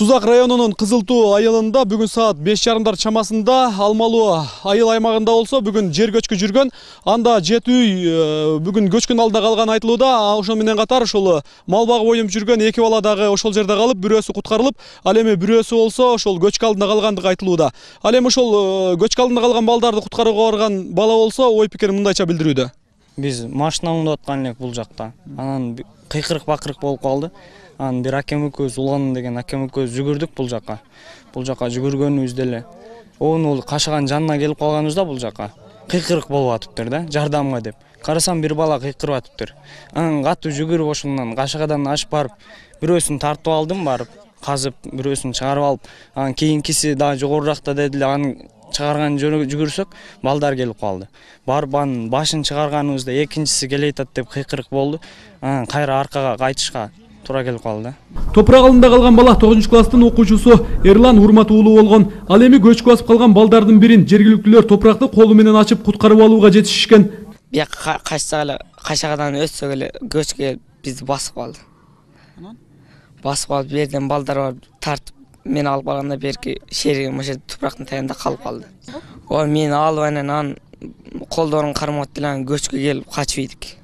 Сузак районунун Кызыл Туу айылында бүгүн саат 5:30 чамасында Алмалуу айыл аймагында болсо бүгүн жер көчкү жүргөн. Анда 7 үй бүгүн көчкүн алдында калган айтылууда. Ошол менен катар ошол мал багып оюп жүргөн 2 бала дагы ошол жерде калып, бирөөсү куткарылып, ал эми бирөөсү болсо ошол көчкү алдында калгандыгы айтылууда. Ал эми ошол көчкү алдында калган балдарды куткарууга барган бала болсо ой пикирин мындайча билдирүүдө. Биз машина оңдоп аткан элек бул жакта. Анан кыйкырык бакырык болуп калды. Анан бир акем экөөбүз Улан деген акем экөөбүз жүгүрдүк бул жака. Бул жака жүгүргөнүбүздө эле оонул кашаган жанына келип калганыбызда бул жака кыйкырык болуп атыптыр да, жардамга деп. Карасам бир бала кыйкырып атыптыр. Анан катуу жүгүрүп ошондон кашагадан ашып барып, бирөөсүн тартып алдым барып, казып, бирөөсүн чыгарып алып, анан кийинкиси дагы жогоруракта дедиле, анын чыгарган жүгүрсөк, балдар келип калды. Барып анын башын чыгарганыбызда экинчиси келе атат деп кыйкырык болду. Анан кайра аркага кайтышка тура келип калды. Топурак алдында калган бала 9-класстын окуучусу Эрлан Урмат уулу болгон. Ал эми көчкү басып калган балдардын бирин жергиликтүүлөр топуракты колу менен ачып куткарып алууга жетишишкен. Бияка качсак эле, кашагадан өтсөк эле көчкү бизди басып калды. Басып алып, жерден балдар бар тартып, мен алып алганда берки шеригим ошо топурактын таягында калып калды. О, мен алып анан колдорун кармап деле көчкү келип качып ийдик.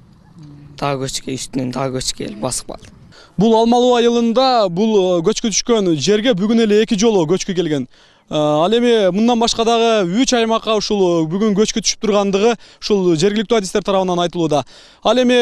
Дагы көчкү үстүнөн дагы көчкү келип басып калды. Бул Алмалуу айылында бул көчкү түшкөн жерге бүгүн эле 2 жолу көчкү келген. Ал эми мындан башка дагы 3 аймакка ушул бүгүн көчкү түшүп тургандыгы ушул жергиликтүү адистер тарабынан айтылууда. Ал эми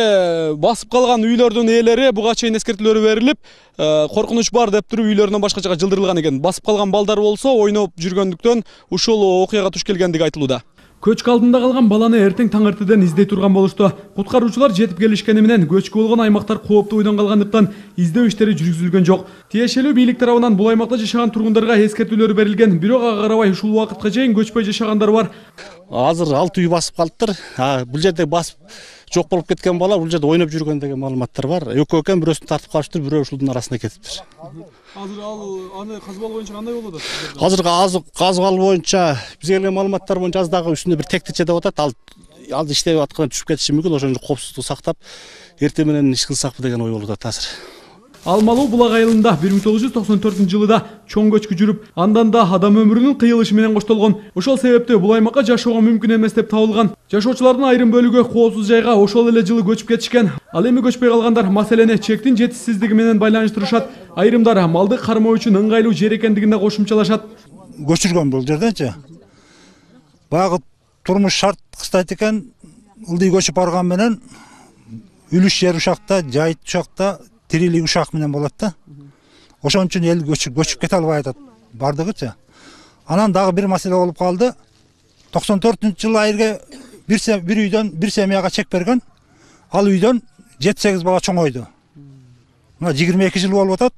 басып калган үйлөрдүн ээлери буга чейин эскертүүлөр берилип, коркунуч бар деп туруп үйлөрүнөн башка жака жылдырылган экен. Басып калган балдар болсо ойноп жүргөндүктөн ушул окуяга туш келгендиги айтылууда. Көчкү алдында калган баланы эртең таң эртеден издей турган болушту. Куткаруучулар жетип келишкени менен көчкү болгон аймактар кооптуу бойдон калгандыктан издөө иштери жүргүзүлгөн жок. Тиешелүү бийлик тарабынан бул аймакта жашаган тургундарга эскертүүлөр берилген, бирок ага карабай ушул убакытка чейин көчпөй жашагандар бар. Азыр 6 үй басып калыптыр. Бул жерде басып жок болуп кеткен бала бул жерде ойноп жүргөн деген маалыматтар бар. Экөө экен, бирөөсүн тартып калыптыр, бирөө ушулдун арасында кетиптир. Азыр аны казып алуу боюнча кандай болуп атат? Азыркы казып алуу боюнча бизге келген маалыматтар боюнча аздагы үстүндө бир тектиче деп атат. Ал иштеп атканда түшүп кетиши мүмкүн, ошону коопсуздук сактап, эртең менен иш кылсакпы деген ой болуп атат азыр. Алмалуу булак айылында 1994-жылыда чоң көчкү жүрүп, андан да адам өмүрүнүн кыйылышы менен коштолгон. Ошол себептен бул аймакка жашоого мүмкүн эмес деп табылган. Жашоочулардын айрым бөлүгү коопсуз жайга ошол эле жылы көчүп кетишкен. Ал эми көчпөй калгандар маселени чектин жетишсиздиги менен байланыштырышат. Айрымдар малды кармоо үчүн ыңгайлуу жер экендигине кошумчалашат. Көчүргөн бул жерденчи. Багы турмуш шарт кыстайт экен, ылдый көчүп барган менен үлүш жер ушакта, жайыт ушакта, тирилик ушак менен болот да. Ошон үчүн эл көчүп кете албай атат бардыгыча. Анан дагы бир маселе болуп калды. 94-жылы айырга бир үйдөн бир семьяга чек берген. Ал үйдөн 7-8 бала чоңойду. Мына 22 жыл болуп атат.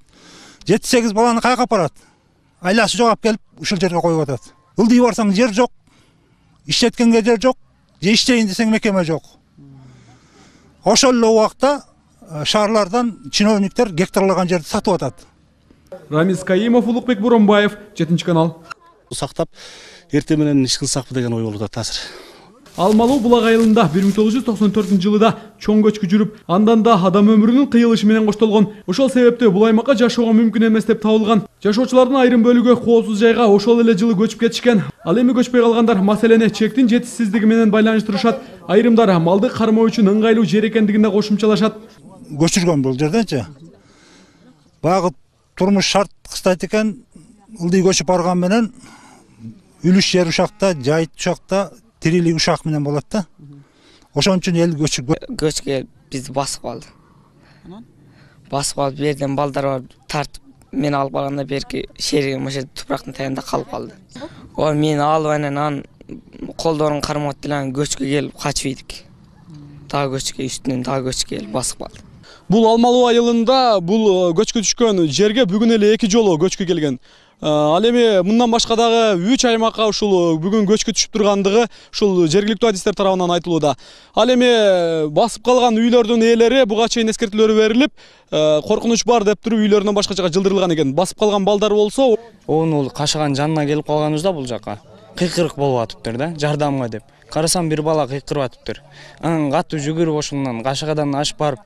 7-8 баланы кайга апарат? Айласы жогап келип ушул жерге коюп атат. Ылдый барсаң жер жок. Иштеткенге жер жок. Же иштейин десең мекеме жок. Ошол эле убакта шаарлардан чиновниктер гектарлаган жерди сатып атат. Рамис Каимов, Улукбек Боронбаев, 7-канал. Сактап, эртең менен иш кылсакпы деген ой болуп атат азыр. Алмалуу булак айылында 1994-жылыда чоң көчкү жүрүп, андан да адам өмүрүнүн кыйылышы менен коштолгон. Ошол себептен бул аймакка жашоого мүмкүн эмес деп табылган. Жашоочулардын айрым бөлүгү коопсуз жайга ошол эле жылы көчүп кетишкен. Ал эми көчпөй калгандар маселени чектин жетишсиздиги менен байланыштырышат. Айрымдар малды кармоо үчүн ыңгайлуу жер экендигине кошумчалашат. Көчүргөн бул жерденчи. Багы турмуш шарт кыстайт экен, ылдый көчүп барган менен үлүш жер ушакта, жайыт ушакта, тирилик ушак менен болот да. Ошон үчүн эл көчкү бизди басып калды. Басып алып, жерден балдар бар тартып, мен алып алганда берки шеригим ошо топурактын таягында калып калды. О, мен алып анан колдорун кармап деле көчкү келип качып ийдик. Дагы көчкү үстүнөн дагы көчкү келип басып калды. Бул Алмалуу айылында бул көчкү түшкөн жерге бүгүн эле 2 жолу көчкү келген. Ал эми мындан башка дагы 3 аймакка ушул бүгүн көчкү түшүп тургандыгы ушул жергиликтүү адистер тарабынан айтылууда. Ал эми басып калган үйлөрдүн ээлери буга чейин эскертүүлөр берилип, коркунуч бар деп туруп үйлөрүнөн башка жака жылдырылган экен. Басып калган балдар болсо оонул кашаган жанына келип калганыбызда бул жака кыйкырык болуп атыптыр да, жардамга деп. Карасам бир бала кыйкырып атыптыр. Анан катуу жүгүрүп ошондон кашагадан ашып барып,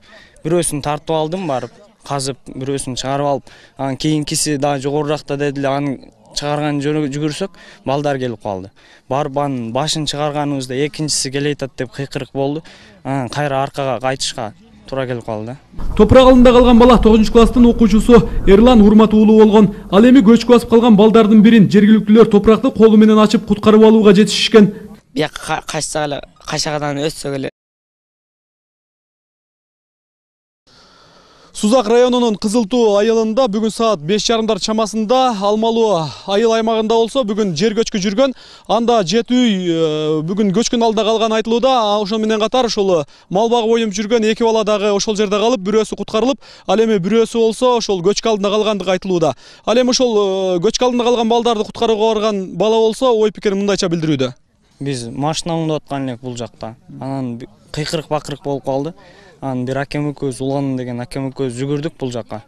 бирөөсүн тартып алдым барып, казып бирөөсүн чыгарып алып, анан кийинкиси дагы жогоруракта деди эле, аны чыгарган жүгүрсөк балдар келип калды. Барып анын башын чыгарганыбызда экинчиси келе атат деп кыйкырык болду. Анан кайра аркага кайтышка туура келип калды. Топурак алында калган бала 9-класстын окуучусу Эрлан Урмат уулу болгон. Ал эми көчкү басып калган балдардын бирин жергиликтүүлөр топуракты колу менен ачып куткарып алууга жетишишкен. Бияка качсак эле, качагадан өтсөк эле. Сузак районунун Кызыл Туу айылында бүгүн саат 5:30 чамасында Алмалуу айыл аймагында болсо бүгүн жер көчкү жүргөн. Анда 7 үй бүгүн көчкүн алдында калган айтылууда. Ошол менен катар ошол мал багып оюнуп жүргөн 2 бала дагы ошол жерде калып, бирөөсү куткарылып, ал эми бирөөсү болсо ошол көчкү алдында калгандыгы айтылууда. Ал эми ошол көчкү алдында калган балдарды куткарууга барган бала болсо ой пикирин мындайча билдирүүдө. Биз машина оңдоп аткан элек бул жакта. Анан кыйкырык бакырык болуп калды. Анан бир акем экөөбүз, Улан деген акем экөөбүз жүгүрдүк бул жакка.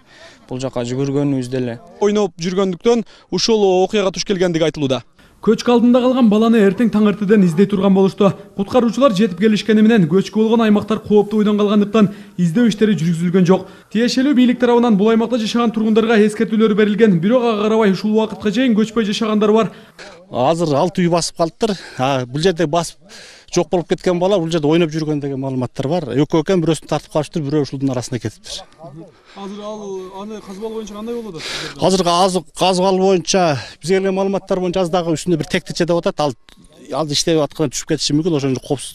Бул жакка жүгүргөнүбүздө эле Ойноп жүргөндүктөн ушул окуяга туш келгендиги айтылууда. Көчкү алдында калган баланы эртең таң эртеден издей турган болушту. Куткаруучулар жетип келишкени менен көчкү болгон аймактар кооптуу бойдон калгандыктан издөө иштери жүргүзүлгөн жок. Тиешелүү бийлик тарабынан бул аймакта жашаган тургундарга эскертүүлөр берилген, бирок ага карабай ушул убакытка чейин көчпөй жашагандар бар. Азыр 6 үй басып калыптыр. Бул жерде басып жок болуп кеткен бала бул жерде ойноп жүргөн деген маалыматтар бар. Экөө экен, бирөөсүн тартып калыптыр, бирөө ушулдун арасына кетиптир. Азыр аны казып алуу боюнча кандай болот? Азыркы казып алуу боюнча бизге келген маалыматтар боюнча дагы үстүндө бир тектиче деп атат. Ал иштеп аткан түшүп кетиши мүмкүн, ошон үчүн коопсуздук